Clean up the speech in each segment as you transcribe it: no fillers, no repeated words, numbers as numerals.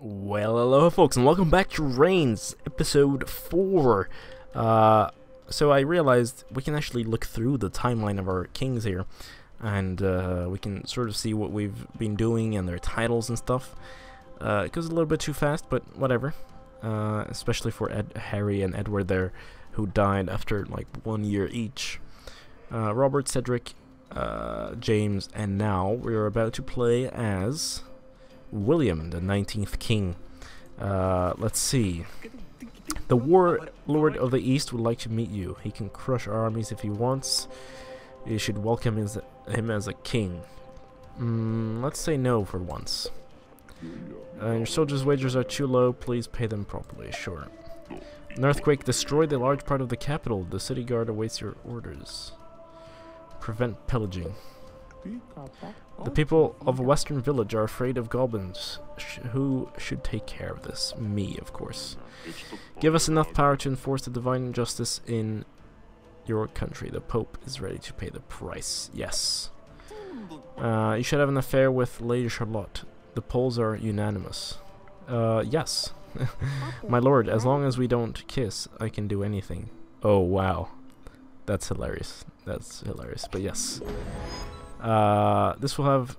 Well, hello folks, and welcome back to REIGNS, episode 4. So I realized we can actually look through the timeline of our kings here, and we can sort of see what we've been doing and their titles and stuff. It goes a little bit too fast, but whatever. Especially for Harry and Edward there, who died after like 1 year each. Robert, Cedric, James, and now we're about to play as William, the 19th king. Let's see. The Warlord of the East would like to meet you. He can crush our armies if he wants. You should welcome him as a king. Let's say no for once. Your soldiers' wages are too low. Please pay them properly. Sure. An earthquake destroyed a large part of the capital. The city guard awaits your orders. Prevent pillaging. The people of a western village are afraid of goblins. Who should take care of this? Me, of course. Give us enough power to enforce the divine justice in your country. The Pope is ready to pay the price. Yes. You should have an affair with Lady Charlotte. The polls are unanimous. Yes. My lord, as long as we don't kiss, I can do anything. Oh, wow. That's hilarious. That's hilarious, but yes. This will have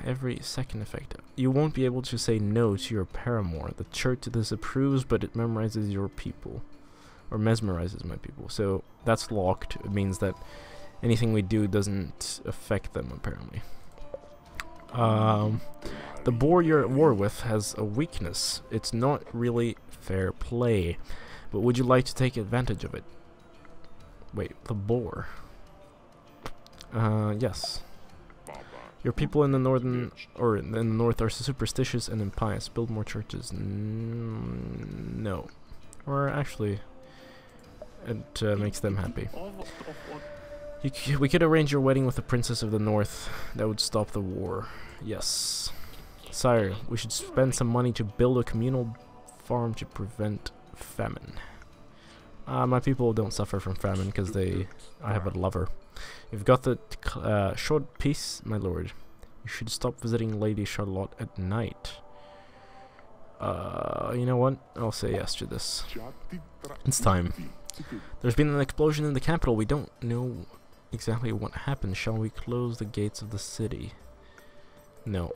every second effect. You won't be able to say no to your paramour. The church disapproves, but it memorizes your people. Or mesmerizes my people. So that's locked. It means that anything we do doesn't affect them, apparently. The boar you're at war with has a weakness. It's not really fair play. But would you like to take advantage of it? Wait, the boar. Yes. Your people in the in the north are superstitious and impious. Build more churches. No. Or actually, it makes them happy. We could arrange your wedding with the princess of the north. That would stop the war. Yes. Sire, we should spend some money to build a communal farm to prevent famine. My people don't suffer from famine because I have a lover. You've got the short peace, my lord. You should stop visiting Lady Charlotte at night. You know what? I'll say yes to this. It's time. There's been an explosion in the capital. We don't know exactly what happened. Shall we close the gates of the city? No.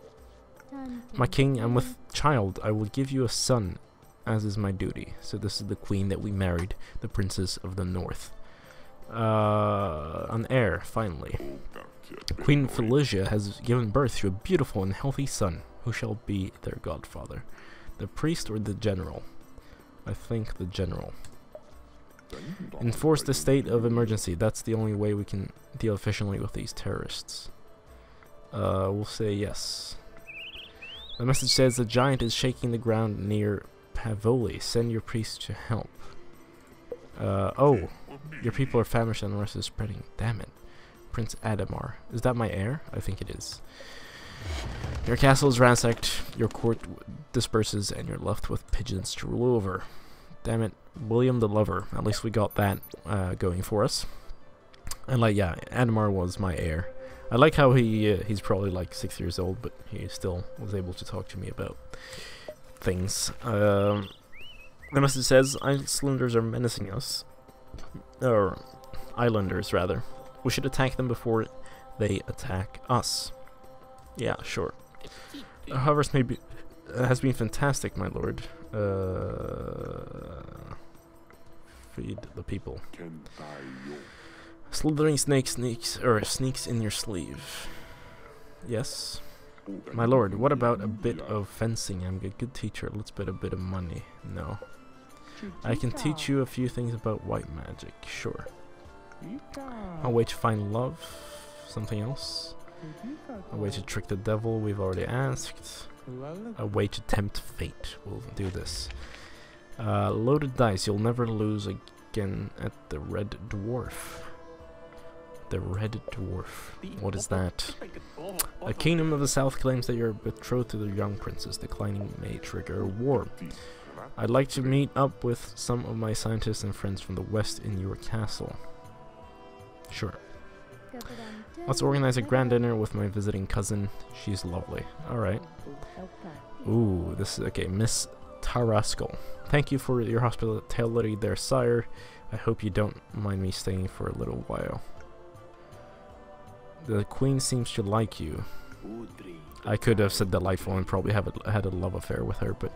My king, I'm with child. I will give you a son, as is my duty. So this is the queen that we married, the princess of the north. An heir, finally. Queen Felicia has given birth to a beautiful and healthy son, who shall be their godfather. The priest or the general? I think the general. Enforce the state of emergency. That's the only way we can deal efficiently with these terrorists. We'll say yes. The message says the giant is shaking the ground near Pavoli. Send your priest to help. Oh, your people are famished and unrest is spreading. Damn it. Prince Adamar. Is that my heir? I think it is. Your castle is ransacked, your court disperses, and you're left with pigeons to rule over. Damn it. William the Lover. At least we got that going for us. And like, yeah, Adamar was my heir. I like how he's probably like 6 years old, but he still was able to talk to me about things. The message says Icelanders are menacing us. Or Islanders, rather. We should attack them before they attack us. Yeah, sure. The harvest has been fantastic, my lord. Feed the people. Slithering snake sneaks in your sleeve. Yes. My lord, what about a bit of fencing? I'm a good teacher. Let's bet a bit of money. No. I can teach you a few things about white magic. Sure. A way to find love. Something else. A way to trick the devil. We've already asked. A way to tempt fate. We'll do this. Loaded dice. You'll never lose again at the Red Dwarf. The Red Dwarf. What is that? A kingdom of the south claims that you're betrothed to the young princess. Declining may trigger a war. I'd like to meet up with some of my scientists and friends from the west in your castle. Sure. Let's organize a grand dinner with my visiting cousin. She's lovely. Alright. Ooh, this is okay. Miss Tarascal. Thank you for your hospitality there, sire. I hope you don't mind me staying for a little while. The queen seems to like you. I could have said delightful and probably had a love affair with her, but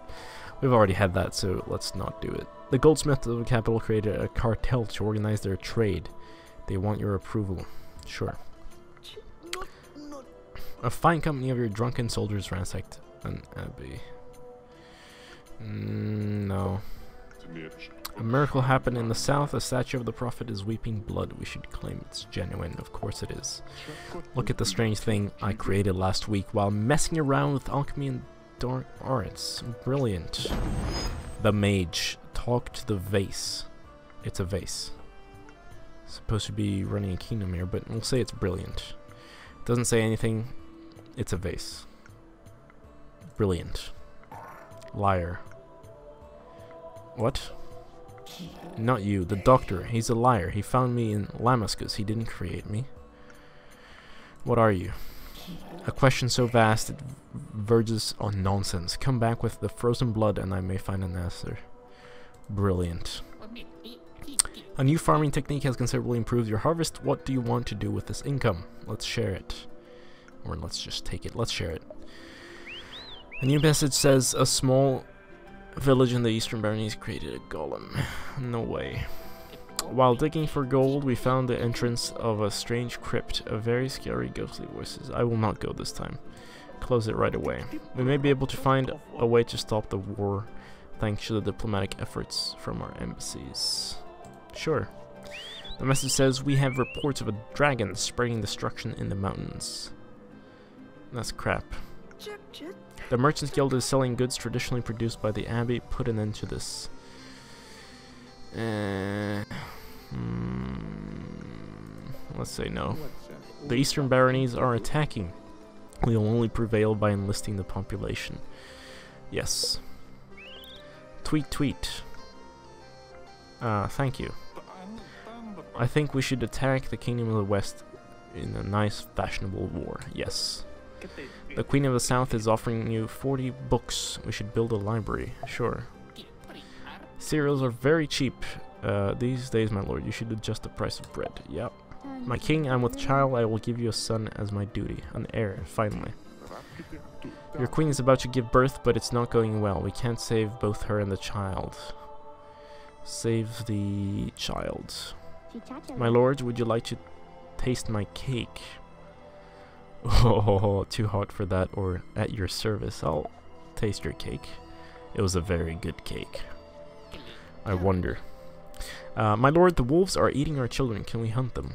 we've already had that, so let's not do it. The goldsmith of the capital created a cartel to organize their trade. They want your approval. Sure. A fine company of your drunken soldiers ransacked an abbey. No. A miracle happened in the south. A statue of the prophet is weeping blood. We should claim it's genuine. Of course it is. Look at the strange thing I created last week while messing around with alchemy and dark arts. Brilliant. The mage. Talk to the vase. It's a vase. Supposed to be running a kingdom here, but we'll say it's brilliant. Doesn't say anything. It's a vase. Brilliant. Liar. What? Not you, the doctor. He's a liar. He found me in Lamascus. He didn't create me. What are you? A question so vast it verges on nonsense. Come back with the frozen blood and I may find an answer. Brilliant. A new farming technique has considerably improved your harvest. What do you want to do with this income? Let's share it. Or let's just take it. Let's share it. A new message says a small village in the eastern baronies created a golem. No way. While digging for gold, we found the entrance of a strange crypt. A very scary ghostly voices. I will not go this time. Close it right away. We may be able to find a way to stop the war thanks to the diplomatic efforts from our embassies. Sure. The message says we have reports of a dragon spreading destruction in the mountains. That's crap. The Merchants Guild is selling goods traditionally produced by the Abbey. Put an end to this. Let's say no. The Eastern Baronies are attacking. We will only prevail by enlisting the population. Yes. Tweet, tweet. Thank you. I think we should attack the Kingdom of the West in a nice, fashionable war. Yes. The Queen of the South is offering you 40 books. We should build a library. Sure. Cereals are very cheap these days, my lord. You should adjust the price of bread. Yep. My king, I'm with child. I will give you a son as my duty. An heir, finally. Your queen is about to give birth, but it's not going well. We can't save both her and the child. Save the child. My lord, would you like to taste my cake? Oh, too hot for that, or at your service. I'll taste your cake. It was a very good cake. I wonder. My lord, the wolves are eating our children. Can we hunt them?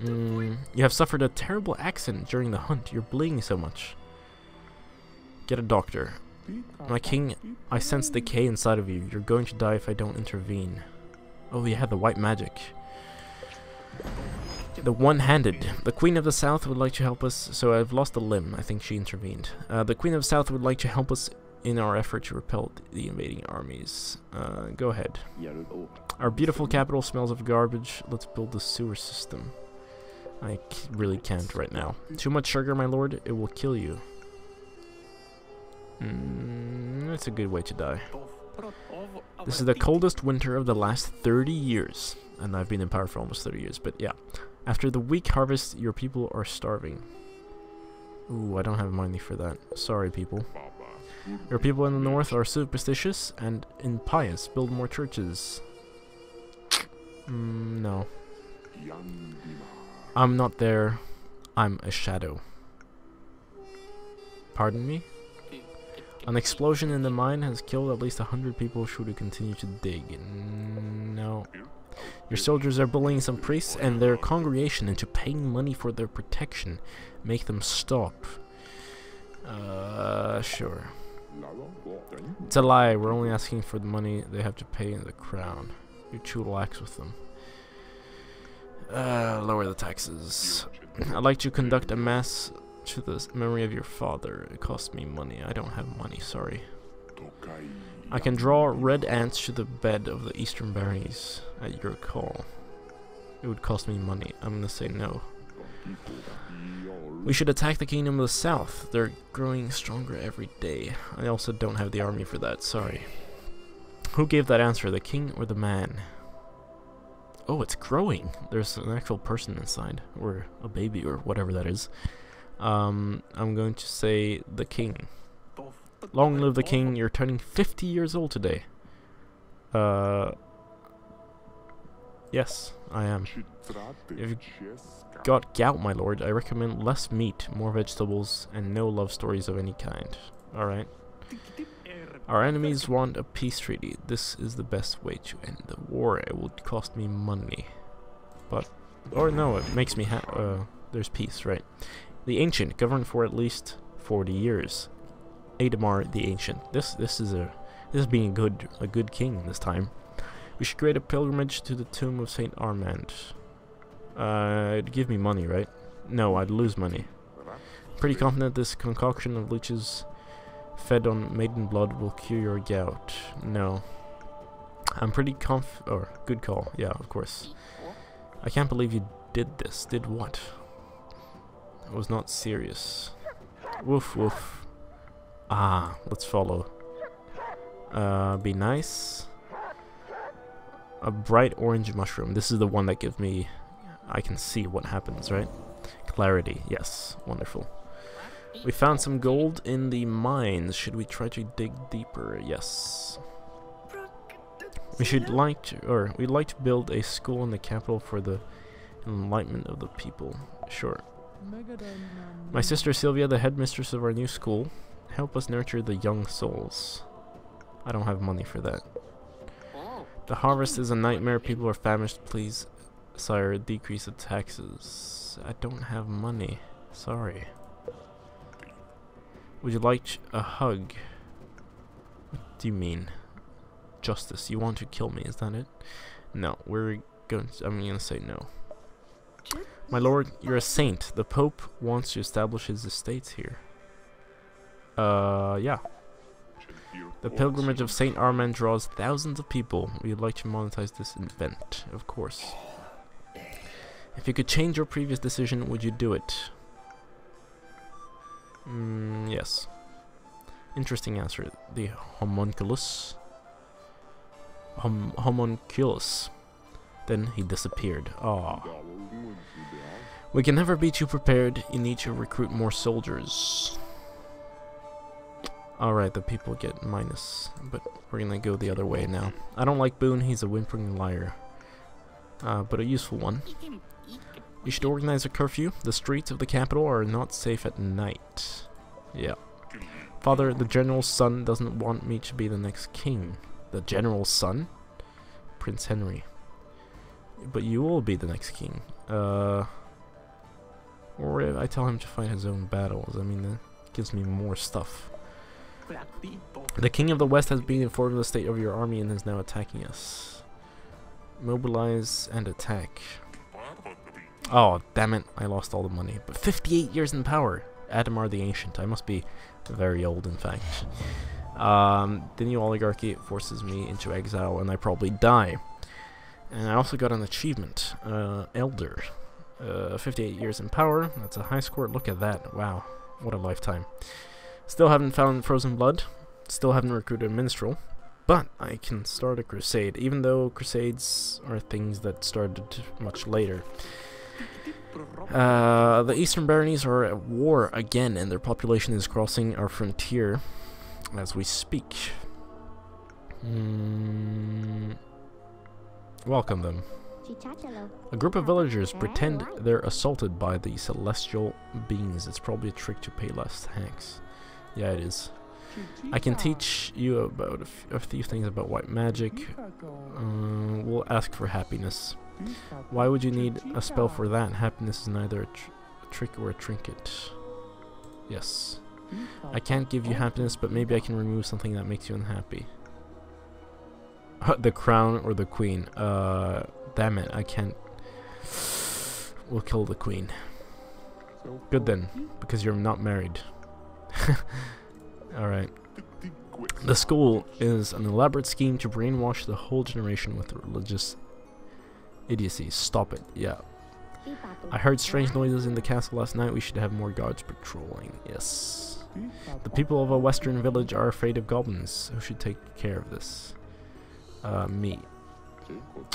You have suffered a terrible accident during the hunt. You're bleeding so much. Get a doctor. My king, I sense decay inside of you. You're going to die if I don't intervene. Oh yeah, the white magic. The one-handed. The Queen of the South would like to help us, so I've lost a limb. I think she intervened. The Queen of the South would like to help us in our effort to repel the invading armies. Go ahead. Our beautiful capital smells of garbage. Let's build the sewer system. I really can't right now. Too much sugar, my lord. It will kill you. That's a good way to die. This is the coldest winter of the last 30 years. And I've been in power for almost 30 years, but yeah. After the weak harvest, your people are starving. Ooh, I don't have money for that. Sorry, people. Your people in the north are superstitious and impious. Build more churches. No. I'm not there. I'm a shadow. Pardon me? An explosion in the mine has killed at least 100 people. Should we continue to dig? No. Your soldiers are bullying some priests and their congregation into paying money for their protection. Make them stop. Sure. It's a lie. We're only asking for the money they have to pay in the crown. You too lax with them. Lower the taxes. I'd like to conduct a mass to the memory of your father. It costs me money. I don't have money, sorry. I can draw red ants to the bed of the eastern baronies at your call. It would cost me money. I'm gonna say no. We should attack the kingdom of the south. They're growing stronger every day. I also don't have the army for that, sorry. Who gave that answer, the king or the man? Oh, it's growing. There's an actual person inside, or a baby, or whatever that is. I'm going to say the king. Long live the king, you're turning 50 years old today. Yes, I am. If you've got gout, my lord, I recommend less meat, more vegetables, and no love stories of any kind. Alright. Our enemies want a peace treaty. This is the best way to end the war. It will cost me money. But, or no, it makes me there's peace, right? The Ancient, governed for at least 40 years. Adamar the Ancient. This is being a good king this time. We should create a pilgrimage to the tomb of Saint Armand. It'd give me money, right? No, I'd lose money. Pretty confident this concoction of leeches fed on maiden blood will cure your gout. No. I'm pretty good call. Yeah, of course. I can't believe you did this. Did what? It was not serious. Woof woof. Ah, let's follow. Be nice. A bright orange mushroom. This is the one that gives me... I can see what happens, right? Clarity. Yes. Wonderful. We found some gold in the mines. Should we try to dig deeper? Yes. We'd like to build a school in the capital for the enlightenment of the people. Sure. My sister Sylvia, the headmistress of our new school, help us nurture the young souls. I don't have money for that. The harvest is a nightmare. People are famished. Please, sire, decrease the taxes. I don't have money. Sorry. Would you like a hug? What do you mean? Justice. You want to kill me, is that it? No, I'm gonna say no. My lord, you're a saint. The Pope wants to establish his estates here. Yeah. The pilgrimage of Saint Armand draws thousands of people. We'd like to monetize this event, of course. If you could change your previous decision, would you do it? Yes. Interesting answer. The homunculus. Homunculus. Then he disappeared. Ah. We can never be too prepared. You need to recruit more soldiers. Alright, the people get minus, but we're gonna go the other way now. I don't like Boone, he's a whimpering liar. But a useful one. You should organize a curfew. The streets of the capital are not safe at night. Yeah. Father, the general's son doesn't want me to be the next king. The general's son? Prince Henry. But you will be the next king. Or I tell him to fight his own battles. I mean, that gives me more stuff. The king of the west has been informed of the state of your army and is now attacking us. Mobilize and attack. Oh, damn it. I lost all the money. But 58 years in power. Adamar the Ancient. I must be very old, in fact. The new oligarchy forces me into exile and I probably die. And I also got an achievement. Elder. 58 years in power. That's a high score. Look at that. Wow. What a lifetime. Still haven't found frozen blood. Still haven't recruited a minstrel. But I can start a crusade, even though crusades are things that started much later. The eastern baronies are at war again, and their population is crossing our frontier as we speak. Welcome them. A group of villagers pretend they're assaulted by the celestial beings. It's probably a trick to pay less tax. Yeah, it is. I can teach you about a few things about white magic. We'll ask for happiness. Why would you need a spell for that? Happiness is neither a trick or a trinket. Yes. I can't give you happiness, but maybe I can remove something that makes you unhappy. The crown or the queen? Damn it, I can't. We'll kill the queen. Good then, because you're not married. Alright. The school is an elaborate scheme to brainwash the whole generation with religious idiocy. Stop it. Yeah. I heard strange noises in the castle last night. We should have more guards patrolling. Yes. The people of a western village are afraid of goblins. Who should take care of this? Me.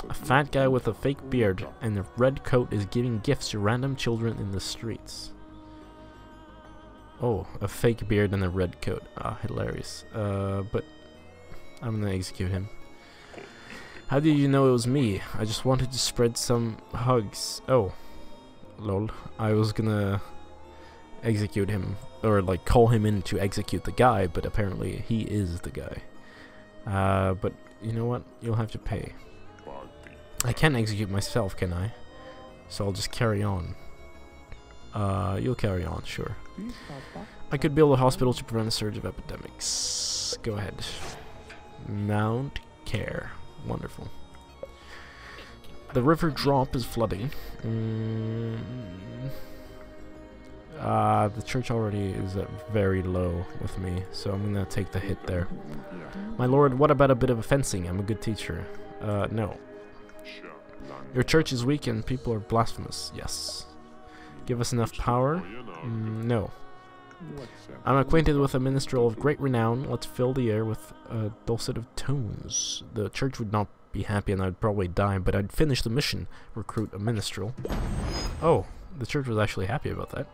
A fat guy with a fake beard and a red coat is giving gifts to random children in the streets. Oh, a fake beard and a red coat. Ah, hilarious. But I'm gonna execute him. How did you know it was me? I just wanted to spread some hugs. Oh, lol. I was gonna execute him, or like call him in to execute the guy, but apparently he is the guy. But you know what? You'll have to pay. I can't execute myself, can I? So I'll just carry on. You'll carry on, sure. I could build a hospital to prevent a surge of epidemics. Go ahead. Mount Care. Wonderful. The river drop is flooding. The church already is at very low with me, so I'm gonna take the hit there. My lord, what about a bit of fencing? I'm a good teacher. No. Your church is weak and people are blasphemous. Yes. Give us enough power? No. I'm acquainted with a minstrel of great renown. Let's fill the air with a dulcet of tones. The church would not be happy and I'd probably die, but I'd finish the mission. Recruit a minstrel. Oh, the church was actually happy about that.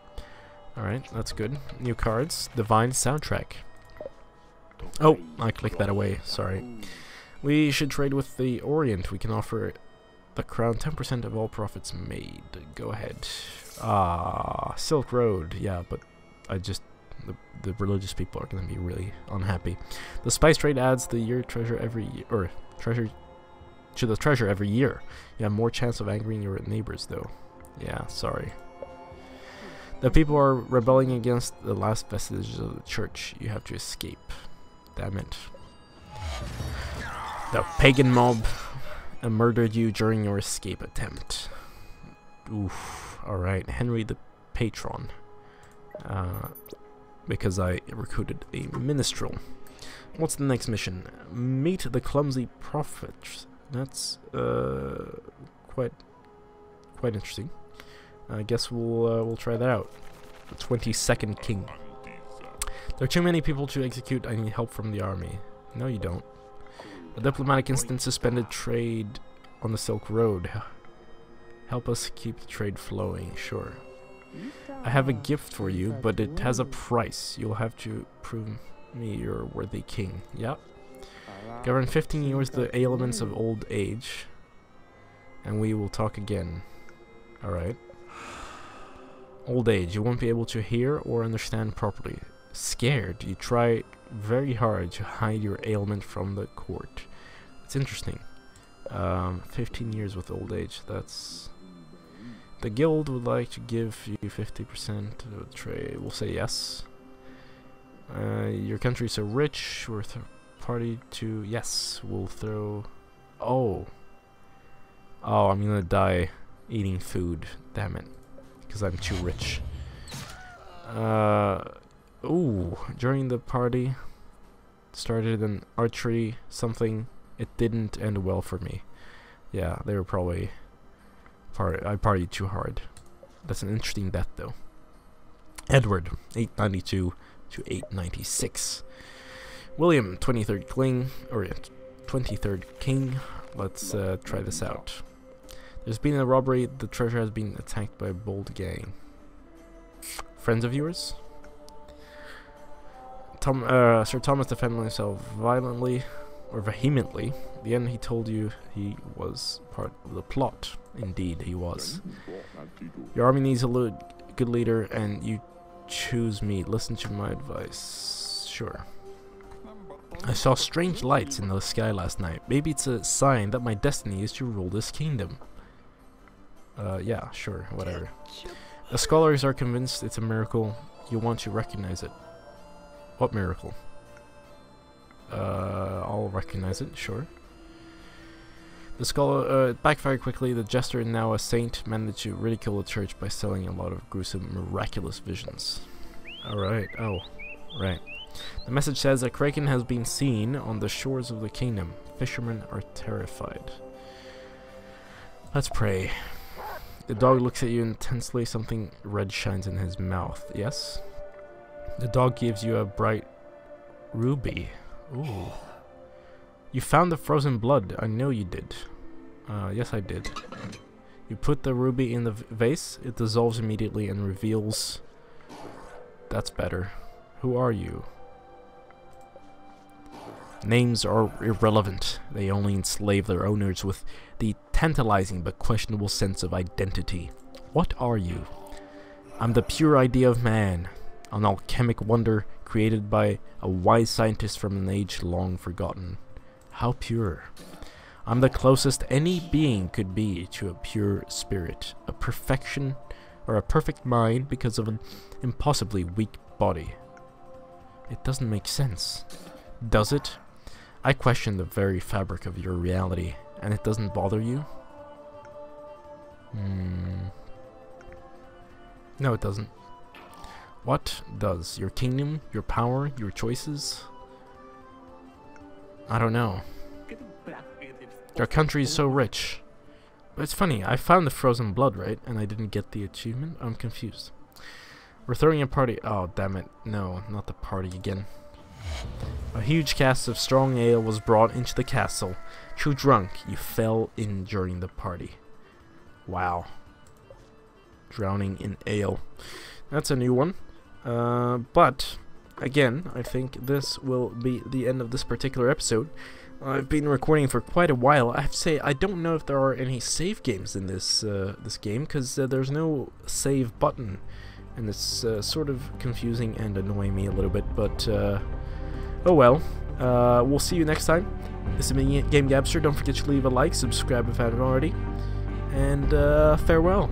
Alright, that's good. New cards. Divine soundtrack. Oh, I clicked that away. Sorry. We should trade with the Orient. We can offer the crown 10% of all profits made. Go ahead. Ah, Silk Road. Yeah, but the religious people are going to be really unhappy. The spice trade adds the year treasure every year, or treasure to the treasure every year. You have more chance of angering your neighbors, though. Yeah, sorry. The people are rebelling against the last vestiges of the church. You have to escape. Damn it. The pagan mob murdered you during your escape attempt. Oof. Alright, Henry the Patron. Because I recruited a minstrel. What's the next mission? Meet the clumsy prophet. That's quite interesting. I guess we'll try that out. The 22nd king. There are too many people to execute. I need help from the army. No, you don't. A diplomatic instant suspended trade on the Silk Road. Help us keep the trade flowing. Sure. I have a gift for you, but it has a price. You'll have to prove me you're a worthy king. Yep. Govern 15 years the ailments of old age, and we will talk again. Alright. Old age. You won't be able to hear or understand properly. Scared. You try very hard to hide your ailment from the court. It's interesting. 15 years with old age. That's... The guild would like to give you 50% of the trade. We'll say yes. Your country is so rich. We're party to... Yes. We'll throw... Oh. Oh, I'm gonna die eating food. Damn it. Because I'm too rich. Ooh. During the party... Started an archery something. It didn't end well for me. Yeah, they were probably... I partied too hard. That's an interesting death, though. Edward, 892 to 896. William, 23rd king, or 23rd king. Let's try this out. There's been a robbery. The treasure has been attacked by a bold gang. Friends of yours? Sir Thomas defended himself violently, or vehemently. In the end, he told you he was part of the plot. Indeed, he was. Your army needs a good leader, and you choose me. Listen to my advice. Sure. I saw strange lights in the sky last night. Maybe it's a sign that my destiny is to rule this kingdom. Yeah, sure, whatever. The scholars are convinced it's a miracle. You want to recognize it. What miracle? I'll recognize it, sure. The scholar backfired quickly. The jester, now a saint, managed to ridicule the church by selling a lot of gruesome, miraculous visions. Alright, oh, right. The message says a kraken has been seen on the shores of the kingdom. Fishermen are terrified. Let's pray. The dog looks at you intensely. Something red shines in his mouth. Yes? The dog gives you a bright ruby. Ooh. You found the frozen blood. I know you did. Yes, I did. You put the ruby in the vase. It dissolves immediately and reveals... That's better. Who are you? Names are irrelevant. They only enslave their owners with the tantalizing but questionable sense of identity. What are you? I'm the pure idea of man, an alchemic wonder created by a wise scientist from an age long forgotten. How pure. I'm the closest any being could be to a pure spirit, a perfection or a perfect mind because of an impossibly weak body. It doesn't make sense. Does it? I question the very fabric of your reality, and it doesn't bother you? No, it doesn't. What does? Your kingdom? Your power? Your choices? I don't know. Your country is so rich. But it's funny, I found the frozen blood, right? And I didn't get the achievement? I'm confused. We're throwing a party. Oh, damn it. No, not the party again. A huge cask of strong ale was brought into the castle. Too drunk, you fell in during the party. Wow. Drowning in ale. That's a new one. But, again, I think this will be the end of this particular episode. I've been recording for quite a while. I have to say, I don't know if there are any save games in this this game, because there's no save button. And it's sort of confusing and annoying me a little bit, but oh well. We'll see you next time. This has been Game Gabster. Don't forget to leave a like, subscribe if you haven't already, and farewell.